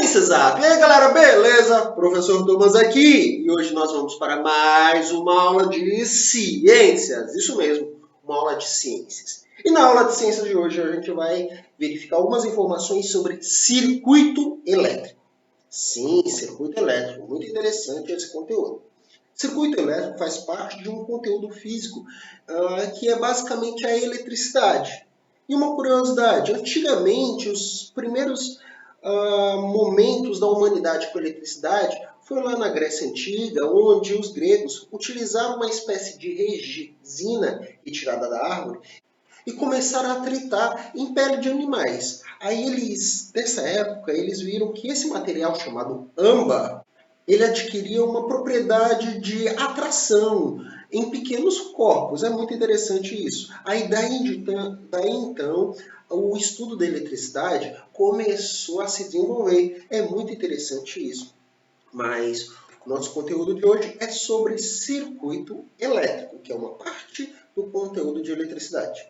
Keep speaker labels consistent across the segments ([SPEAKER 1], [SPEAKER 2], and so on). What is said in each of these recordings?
[SPEAKER 1] Ciência Exata! E aí galera, beleza? Professor Thomas aqui e hoje nós vamos para mais uma aula de ciências, isso mesmo, uma aula de ciências. E na aula de ciências de hoje a gente vai verificar algumas informações sobre circuito elétrico. Sim, circuito elétrico, muito interessante esse conteúdo. Circuito elétrico faz parte de um conteúdo físico que é basicamente a eletricidade. E uma curiosidade, antigamente os primeiros momentos da humanidade com eletricidade foi lá na Grécia Antiga, onde os gregos utilizaram uma espécie de resina retirada da árvore e começaram a tritar em pele de animais. Aí dessa época, eles viram que esse material chamado âmbar, ele adquiria uma propriedade de atração em pequenos corpos. É muito interessante isso. Aí daí então o estudo da eletricidade começou a se desenvolver. É muito interessante isso. Mas o nosso conteúdo de hoje é sobre circuito elétrico, que é uma parte do conteúdo de eletricidade.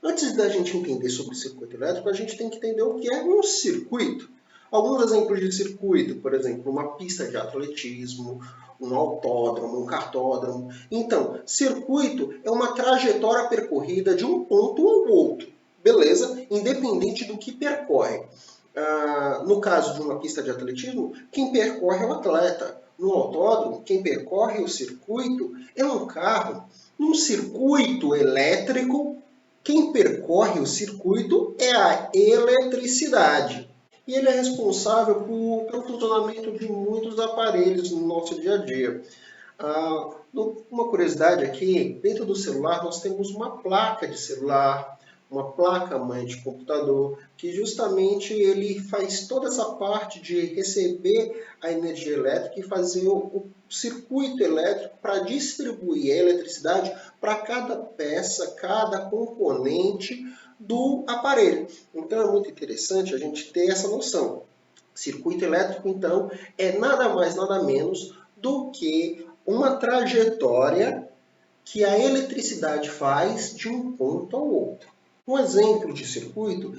[SPEAKER 1] Antes da gente entender sobre circuito elétrico, a gente tem que entender o que é um circuito. Alguns exemplos de circuito, por exemplo, uma pista de atletismo, um autódromo, um kartódromo. Então, circuito é uma trajetória percorrida de um ponto ao outro, beleza? Independente do que percorre. No caso de uma pista de atletismo, quem percorre é o atleta. No autódromo, quem percorre o circuito é um carro. Num circuito elétrico, quem percorre o circuito é a eletricidade. E ele é responsável pelo funcionamento de muitos aparelhos no nosso dia a dia. Uma curiosidade aqui, dentro do celular nós temos uma placa de celular, uma placa-mãe de computador, que justamente ele faz toda essa parte de receber a energia elétrica e fazer o circuito elétrico para distribuir a eletricidade para cada peça, cada componente do aparelho. Então é muito interessante a gente ter essa noção. Circuito elétrico, então, é nada mais, nada menos do que uma trajetória que a eletricidade faz de um ponto ao outro. Um exemplo de circuito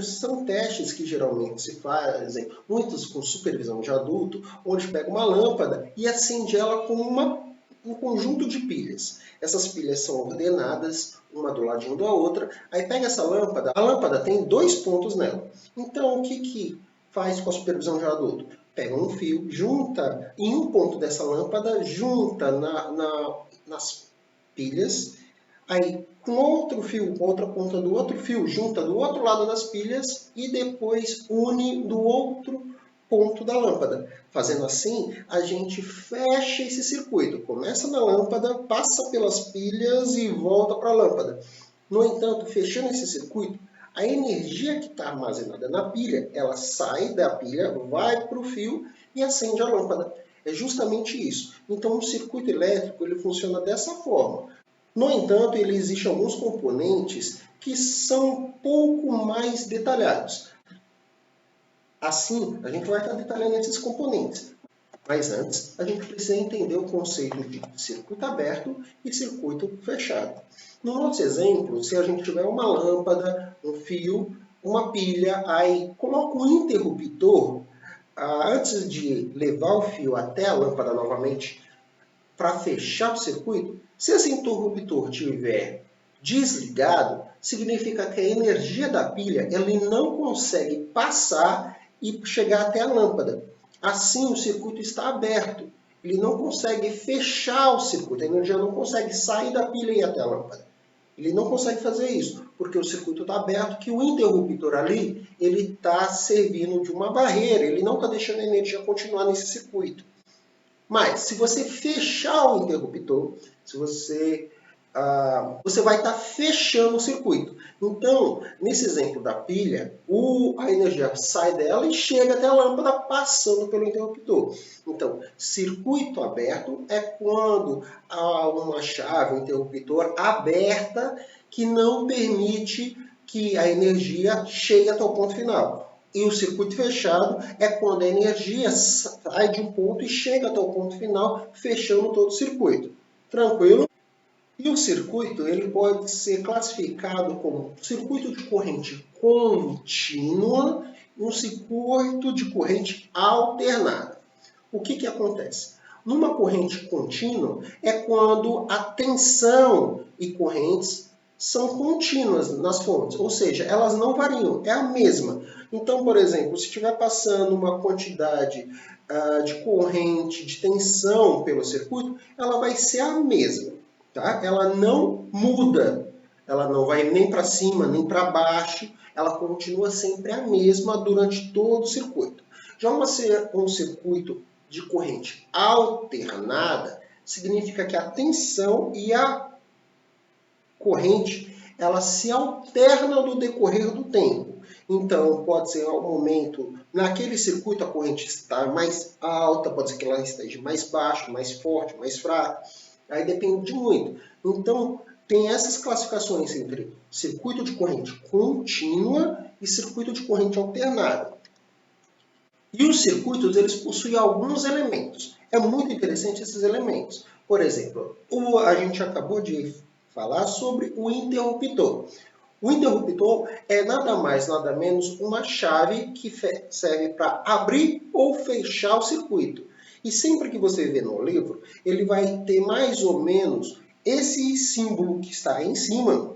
[SPEAKER 1] são testes que geralmente se fazem, muitos com supervisão de adulto, onde pega uma lâmpada e acende ela com um conjunto de pilhas. Essas pilhas são ordenadas, uma do ladinho da outra, aí pega essa lâmpada, a lâmpada tem 2 pontos nela. Então, o que faz com a supervisão de adulto? Pega um fio, junta em um ponto dessa lâmpada, junta nas pilhas, aí com outro fio, com outra ponta do outro fio, junta do outro lado das pilhas e depois une do outro ponto da lâmpada. Fazendo assim, a gente fecha esse circuito. Começa na lâmpada, passa pelas pilhas e volta para a lâmpada. No entanto, fechando esse circuito, a energia que está armazenada na pilha, ela sai da pilha, vai para o fio e acende a lâmpada. É justamente isso. Então, o circuito elétrico ele funciona dessa forma. No entanto, existem alguns componentes que são um pouco mais detalhados. Assim, a gente vai estar detalhando esses componentes. Mas antes, a gente precisa entender o conceito de circuito aberto e circuito fechado. No nosso exemplo, se a gente tiver uma lâmpada, um fio, uma pilha, aí coloca um interruptor, antes de levar o fio até a lâmpada novamente, para fechar o circuito, se esse interruptor estiver desligado, significa que a energia da pilha ele não consegue passar e chegar até a lâmpada. Assim, o circuito está aberto. Ele não consegue fechar o circuito, a energia não consegue sair da pilha e ir até a lâmpada. Ele não consegue fazer isso, porque o circuito está aberto, que o interruptor ali ele está servindo de uma barreira, ele não está deixando a energia continuar nesse circuito. Mas, se você fechar o interruptor, você vai estar fechando o circuito. Então, nesse exemplo da pilha, a energia sai dela e chega até a lâmpada passando pelo interruptor. Então, circuito aberto é quando há uma chave, um interruptor aberta que não permite que a energia chegue até o ponto final. E o circuito fechado é quando a energia sai de um ponto e chega até o ponto final, fechando todo o circuito. Tranquilo? E o circuito ele pode ser classificado como circuito de corrente contínua um circuito de corrente alternada. O que acontece? Numa corrente contínua é quando a tensão e correntes são contínuas nas fontes, ou seja, elas não variam, é a mesma. Então, por exemplo, se estiver passando uma quantidade de corrente, de tensão pelo circuito, ela vai ser a mesma, tá? Ela não muda, ela não vai nem para cima, nem para baixo, ela continua sempre a mesma durante todo o circuito. Já um circuito de corrente alternada significa que a tensão e a corrente ela se alterna no decorrer do tempo. Então, pode ser ao momento, naquele circuito a corrente está mais alta, pode ser que ela esteja mais baixa, mais forte, mais fraca. Aí depende de muito. Então, tem essas classificações entre circuito de corrente contínua e circuito de corrente alternada. E os circuitos, eles possuem alguns elementos. É muito interessante esses elementos. Por exemplo, a gente acabou de falar sobre o interruptor. O interruptor é nada mais, nada menos uma chave que serve para abrir ou fechar o circuito. E sempre que você vê no livro, ele vai ter mais ou menos esse símbolo que está em cima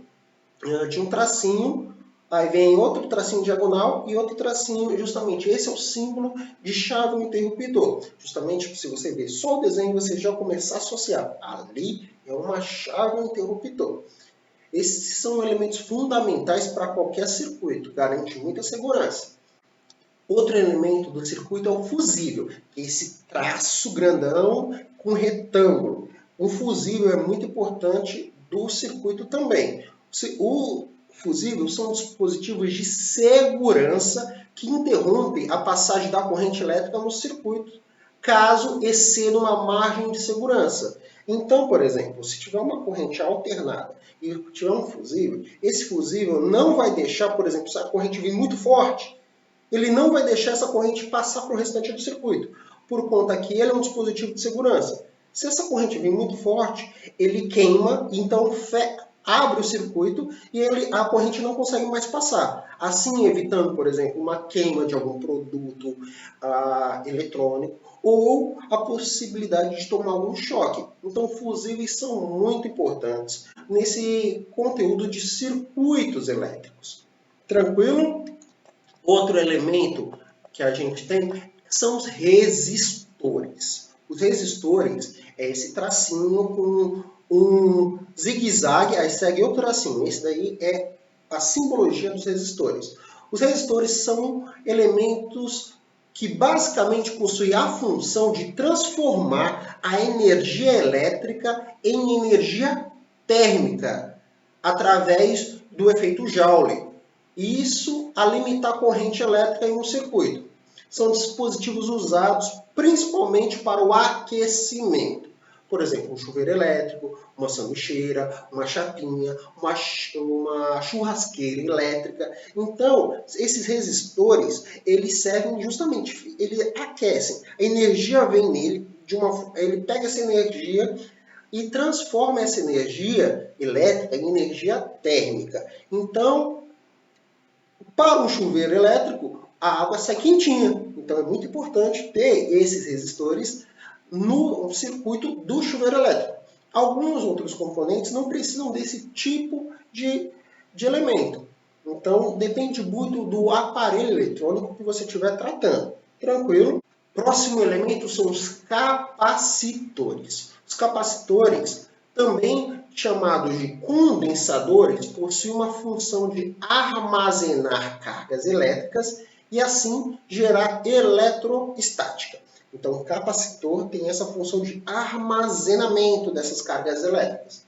[SPEAKER 1] de um tracinho. Aí vem outro tracinho diagonal e outro tracinho, justamente. Esse é o símbolo de chave interruptor. Justamente, se você ver só o desenho, você já começa a associar. Ali é uma chave interruptor. Esses são elementos fundamentais para qualquer circuito, garante muita segurança. Outro elemento do circuito é o fusível, que é esse traço grandão com retângulo. O fusível é muito importante do circuito também. O fusível são dispositivos de segurança que interrompem a passagem da corrente elétrica no circuito, caso exceda uma margem de segurança. Então, por exemplo, se tiver uma corrente alternada e tiver um fusível, esse fusível não vai deixar, por exemplo, se a corrente vir muito forte, ele não vai deixar essa corrente passar para o restante do circuito, por conta que ele é um dispositivo de segurança. Se essa corrente vir muito forte, ele queima, então abre o circuito e a corrente não consegue mais passar. Assim, evitando, por exemplo, uma queima de algum produto eletrônico ou a possibilidade de tomar algum choque. Então, fusíveis são muito importantes nesse conteúdo de circuitos elétricos. Tranquilo? Outro elemento que a gente tem são os resistores. Os resistores é esse tracinho com um zigue-zague, aí segue outro tracinho. Esse daí é a simbologia dos resistores. Os resistores são elementos que basicamente possuem a função de transformar a energia elétrica em energia térmica através do efeito Joule. Isso a limitar a corrente elétrica em um circuito. São dispositivos usados principalmente para o aquecimento. Por exemplo, um chuveiro elétrico, uma sanduicheira, uma chapinha, uma churrasqueira elétrica. Então, esses resistores, eles servem justamente, eles aquecem. A energia vem nele, ele pega essa energia e transforma essa energia elétrica em energia térmica. Então, para um chuveiro elétrico, a água sai quentinha. Então, é muito importante ter esses resistores no circuito do chuveiro elétrico. Alguns outros componentes não precisam desse tipo de elemento. Então, depende muito do aparelho eletrônico que você estiver tratando. Tranquilo? Próximo elemento são os capacitores. Os capacitores, também chamados de condensadores, possuem uma função de armazenar cargas elétricas e assim gerar eletrostática. Então, o capacitor tem essa função de armazenamento dessas cargas elétricas.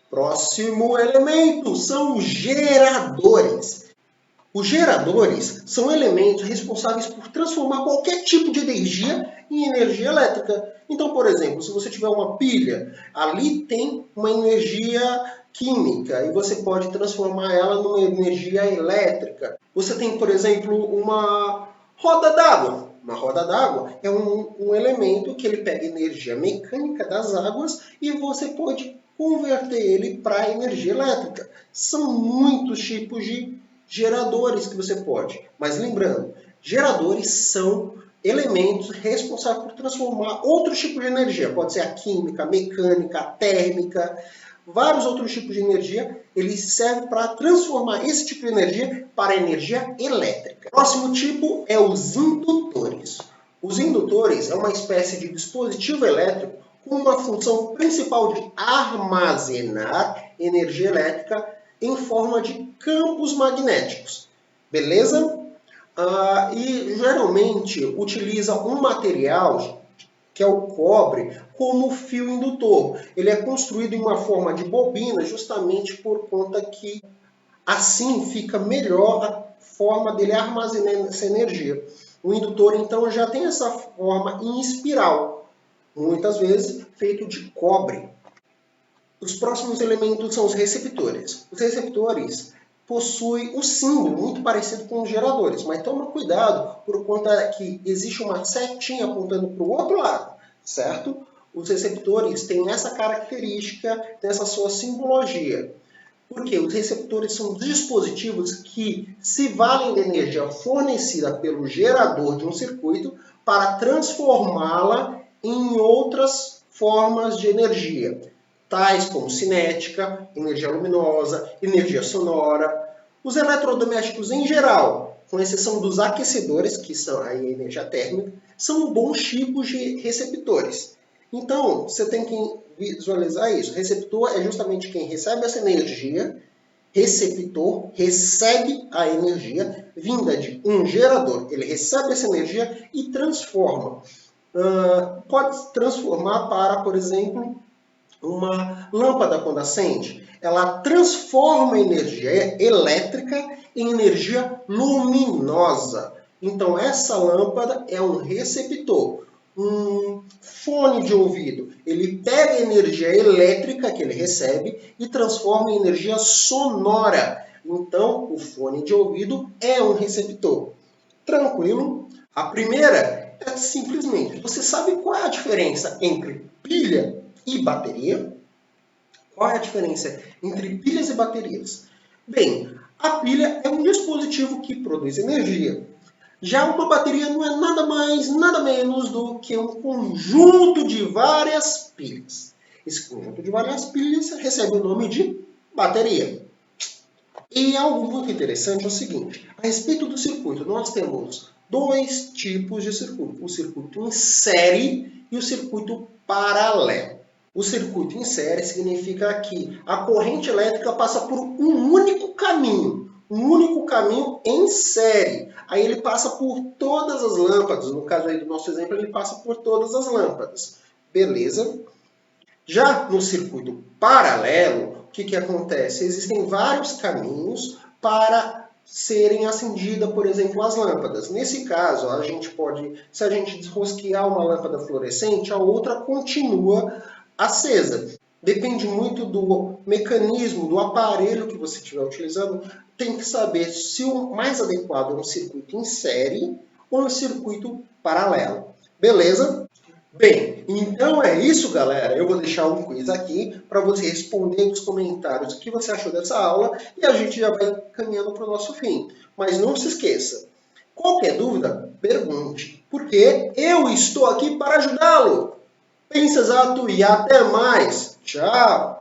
[SPEAKER 1] Próximo elemento são os geradores. Os geradores são elementos responsáveis por transformar qualquer tipo de energia em energia elétrica. Então, por exemplo, se você tiver uma pilha, ali tem uma energia química e você pode transformar ela numa energia elétrica. Você tem, por exemplo, uma roda d'água. Uma roda d'água é um elemento que ele pega energia mecânica das águas e você pode converter ele para energia elétrica. São muitos tipos de geradores que você pode. Mas lembrando, geradores são elementos responsáveis por transformar outros tipos de energia. Pode ser a química, a mecânica, a térmica, vários outros tipos de energia. Eles servem para transformar esse tipo de energia para energia elétrica. O próximo tipo é os indutores. Os indutores é uma espécie de dispositivo elétrico com uma função principal de armazenar energia elétrica em forma de campos magnéticos. Beleza? E geralmente utiliza um material, que é o cobre, como fio indutor. Ele é construído em uma forma de bobina justamente por conta que assim fica melhor a forma dele armazenar essa energia. O indutor, então, já tem essa forma em espiral, muitas vezes feito de cobre. Os próximos elementos são os receptores. Os receptores possuem um símbolo muito parecido com os geradores, mas toma cuidado por conta que existe uma setinha apontando para o outro lado, certo? Os receptores têm essa característica dessa sua simbologia. Porque os receptores são dispositivos que se valem da energia fornecida pelo gerador de um circuito para transformá-la em outras formas de energia, tais como cinética, energia luminosa, energia sonora. Os eletrodomésticos em geral, com exceção dos aquecedores, que são a energia térmica, são bons tipos de receptores. Então, você tem que visualizar isso. Receptor é justamente quem recebe essa energia, receptor recebe a energia vinda de um gerador. Ele recebe essa energia e transforma. Pode transformar para, por exemplo, uma lâmpada quando acende. Ela transforma a energia elétrica em energia luminosa. Então, essa lâmpada é um receptor. Um fone de ouvido, ele pega a energia elétrica que ele recebe e transforma em energia sonora. Então, o fone de ouvido é um receptor. Tranquilo? A primeira é simplesmente, você sabe qual é a diferença entre pilha e bateria? Qual é a diferença entre pilhas e baterias? Bem, a pilha é um dispositivo que produz energia. Já uma bateria não é nada mais, nada menos do que um conjunto de várias pilhas. Esse conjunto de várias pilhas recebe o nome de bateria. E algo muito interessante é o seguinte, a respeito do circuito, nós temos dois tipos de circuito, o circuito em série e o circuito paralelo. O circuito em série significa que a corrente elétrica passa por um único caminho em série. Aí ele passa por todas as lâmpadas, no caso aí do nosso exemplo, ele passa por todas as lâmpadas. Beleza? Já no circuito paralelo, o que acontece? Existem vários caminhos para serem acendidas, por exemplo, as lâmpadas. Nesse caso, a gente pode, se a gente desrosquear uma lâmpada fluorescente, a outra continua acesa. Depende muito do mecanismo, do aparelho que você estiver utilizando. Tem que saber se o mais adequado é um circuito em série ou um circuito paralelo. Beleza? Bem, então é isso, galera. Eu vou deixar um quiz aqui para você responder nos comentários o que você achou dessa aula e a gente já vai caminhando para o nosso fim. Mas não se esqueça, qualquer dúvida, pergunte, porque eu estou aqui para ajudá-lo. Pense exato e até mais. Tchau!